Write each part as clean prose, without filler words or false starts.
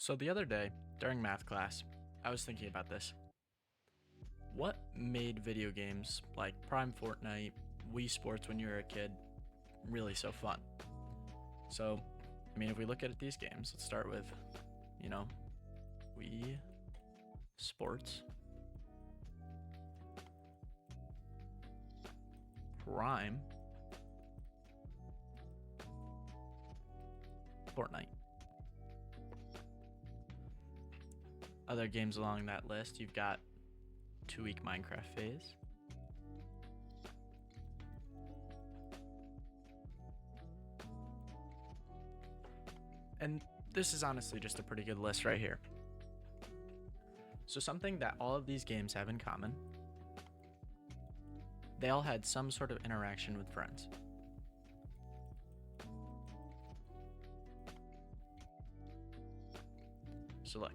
So the other day, during math class, I was thinking about this. What made video games like Prime Fortnite, Wii Sports when you were a kid really so fun? So, if we look at these games, let's start with, you know, Wii Sports, Prime, Fortnite. Other games along that list, you've got 2 Week Minecraft Phase, and this is honestly just a pretty good list right here. So something that all of these games have in common, they all had some sort of interaction with friends. So look,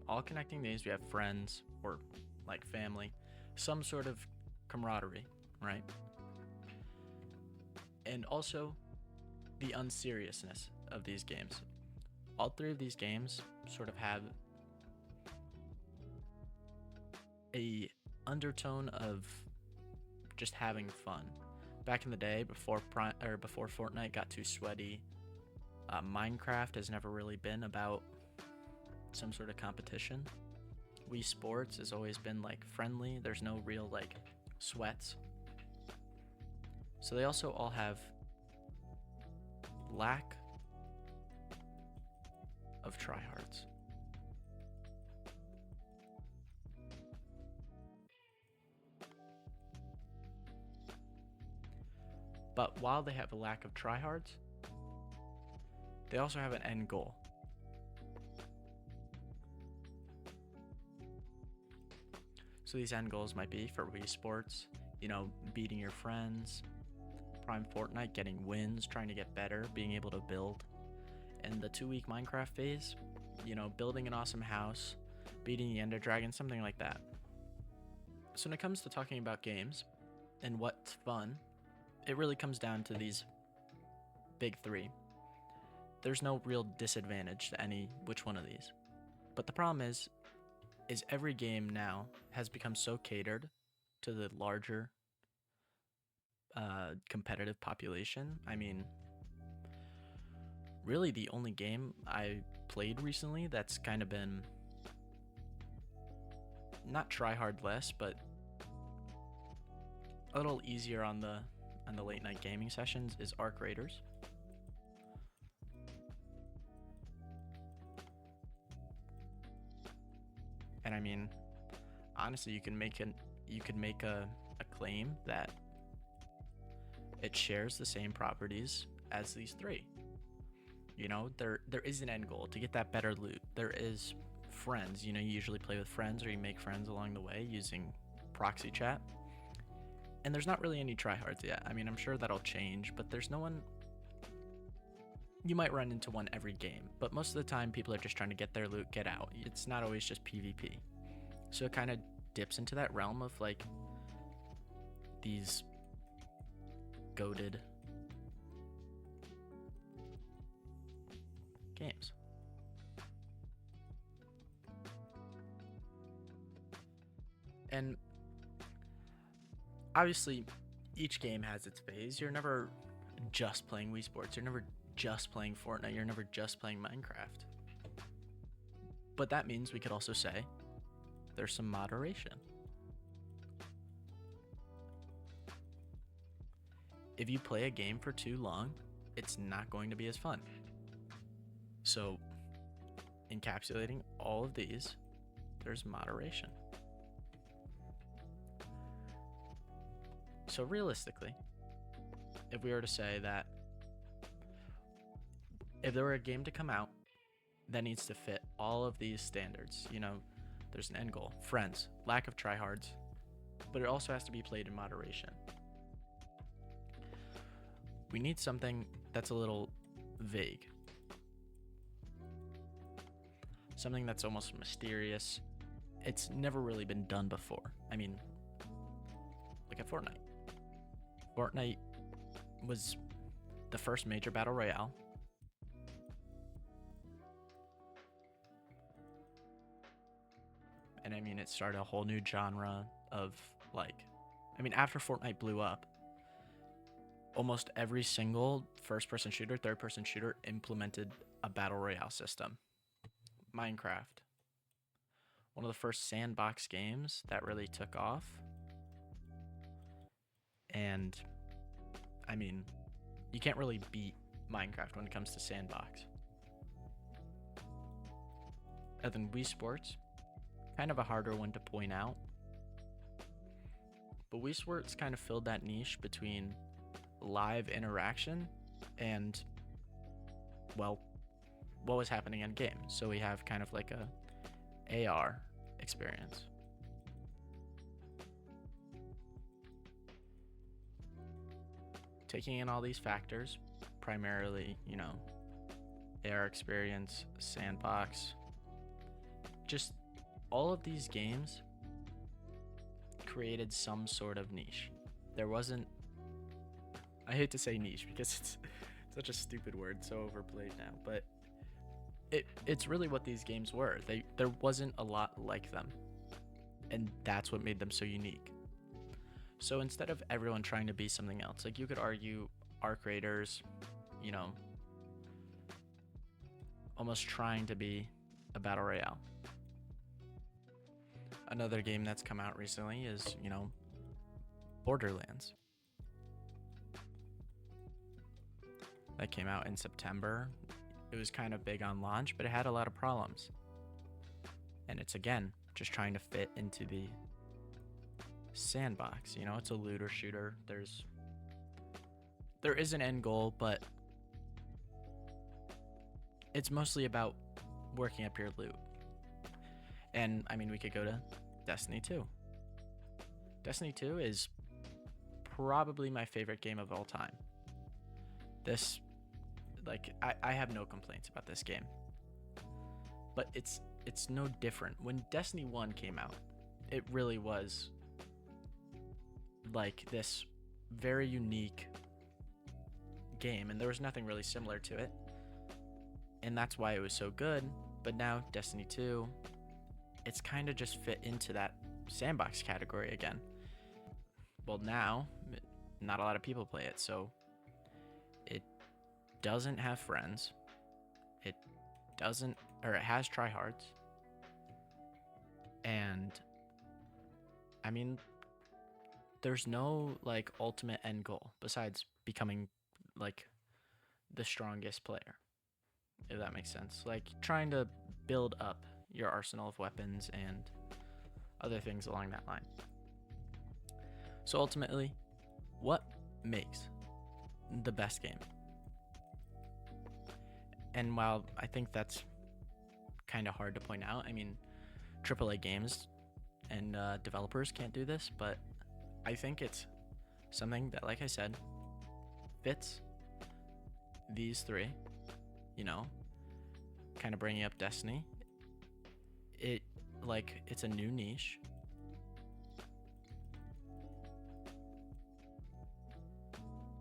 all connecting these, we have friends or like family, some sort of camaraderie, right? And also the unseriousness of these games. All three of these games sort of have a undertone of just having fun. Back in the day, before Fortnite got too sweaty, Minecraft has never really been about some sort of competition. Wii Sports has always been like friendly. There's no real like sweats. So they also all have lack of tryhards. But while they have a lack of tryhards, they also have an end goal. So these end goals might be for Wii Sports, beating your friends, Prime Fortnite, getting wins, trying to get better, being able to build. And the 2 Week Minecraft phase, building an awesome house, beating the Ender Dragon, something like that. So when it comes to talking about games and what's fun, it really comes down to these big three. There's no real disadvantage to any which one of these. But the problem is every game now has become so catered to the larger competitive population. Really the only game I played recently that's kind of been not try hard less, but a little easier on the late night gaming sessions is Arc Raiders. And honestly, you can make a claim that it shares the same properties as these three. There is an end goal to get that better loot. There is friends. You usually play with friends or you make friends along the way using proxy chat. And there's not really any tryhards yet. I'm sure that'll change, but there's no one. You might run into one every game, but most of the time people are just trying to get their loot, get out. It's not always just PvP. So it kind of dips into that realm of like these goated games. And obviously, each game has its phase. You're never just playing Wii Sports. You're never just playing Fortnite. You're never just playing Minecraft. But that means we could also say there's some moderation. If you play a game for too long, it's not going to be as fun. So, encapsulating all of these, there's moderation. So realistically, if we were to say that if there were a game to come out that needs to fit all of these standards, there's an end goal, friends, lack of tryhards, but it also has to be played in moderation. We need something that's a little vague. Something that's almost mysterious. It's never really been done before. Look at Fortnite. Fortnite was the first major battle royale. And I mean, it started a whole new genre of like, I mean, after Fortnite blew up, almost every single first person shooter, third person shooter implemented a battle royale system. Minecraft, one of the first sandbox games that really took off. And I mean, you can't really beat Minecraft when it comes to sandbox. And then Wii Sports, kind of a harder one to point out. But Wii Sports kind of filled that niche between live interaction and, well, what was happening in game. So we have kind of like a AR experience. Taking in all these factors, primarily, you know, AR experience, sandbox, just all of these games created some sort of niche. There wasn't, I hate to say niche because it's such a stupid word, so overplayed now, but it's really what these games were. There wasn't a lot like them, and that's what made them so unique. So instead of everyone trying to be something else, like you could argue our creators, you know, almost trying to be a battle royale. Another game that's come out recently is, you know, Borderlands. That came out in September. It was kind of big on launch, but it had a lot of problems. And it's, again, just trying to fit into the sandbox. You know, it's a looter shooter. There is an end goal, but it's mostly about working up your loot. And I mean, we could go to Destiny 2. Destiny 2 is probably my favorite game of all time. This, like, I have no complaints about this game. But it's no different. When Destiny 1 came out, it really was like this very unique game, and there was nothing really similar to it. And that's why it was so good. But now Destiny 2, it's kind of just fit into that sandbox category again. Well, now, not a lot of people play it, so it doesn't have friends. It doesn't, or it has tryhards. And, I mean, there's no, like, ultimate end goal besides becoming, like, the strongest player, if that makes sense. Like, trying to build up your arsenal of weapons and other things along that line. So ultimately, what makes the best game? And while I think that's kind of hard to point out, I mean, AAA games and developers can't do this, but I think it's something that, like I said, fits these three, you know, kind of bringing up Destiny. It's a new niche.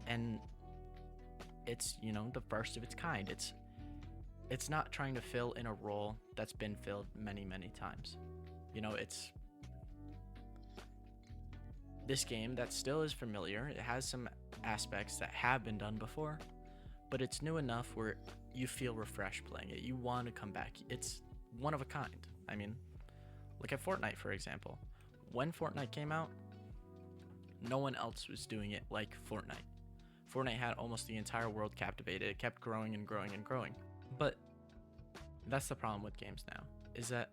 And it's, you know, the first of its kind. It's not trying to fill in a role that's been filled many, many times. You know, it's this game that still is familiar. It has some aspects that have been done before, but it's new enough where you feel refreshed playing it. You want to come back. It's one of a kind. I mean, look at Fortnite, for example. When Fortnite came out, no one else was doing it like Fortnite. Fortnite had almost the entire world captivated. It kept growing and growing and growing. But that's the problem with games now, is that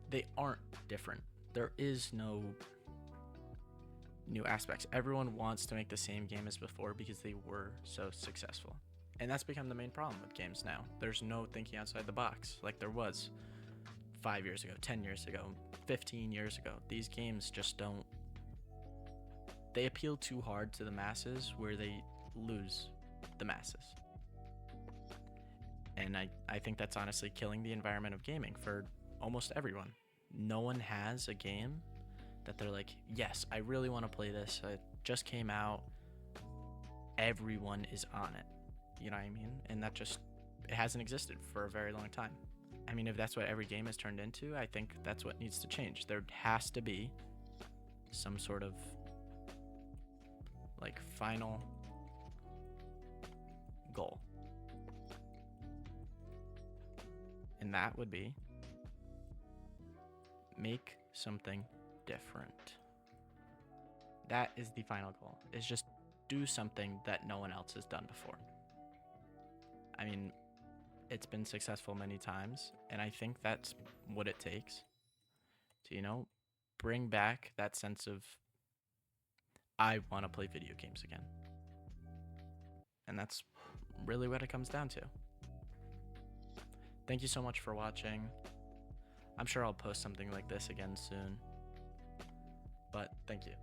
they aren't different. There is no new aspects. Everyone wants to make the same game as before because they were so successful. And that's become the main problem with games now. There's no thinking outside the box like there was 5 years ago, 10 years ago, 15 years ago. These games just don't, they appeal too hard to the masses where they lose the masses. And I think that's honestly killing the environment of gaming for almost everyone. No one has a game that they're like, yes, I really want to play this. It just came out. Everyone is on it. You know what I mean? And that just, it hasn't existed for a very long time. I mean, if that's what every game is turned into, I think that's what needs to change. There has to be some sort of like final goal. And that would be make something different. That is the final goal. Is just do something that no one else has done before. I mean, it's been successful many times, and I think that's what it takes to, bring back that sense of I want to play video games again. And that's really what it comes down to. Thank you so much for watching. I'm sure I'll post something like this again soon. But thank you.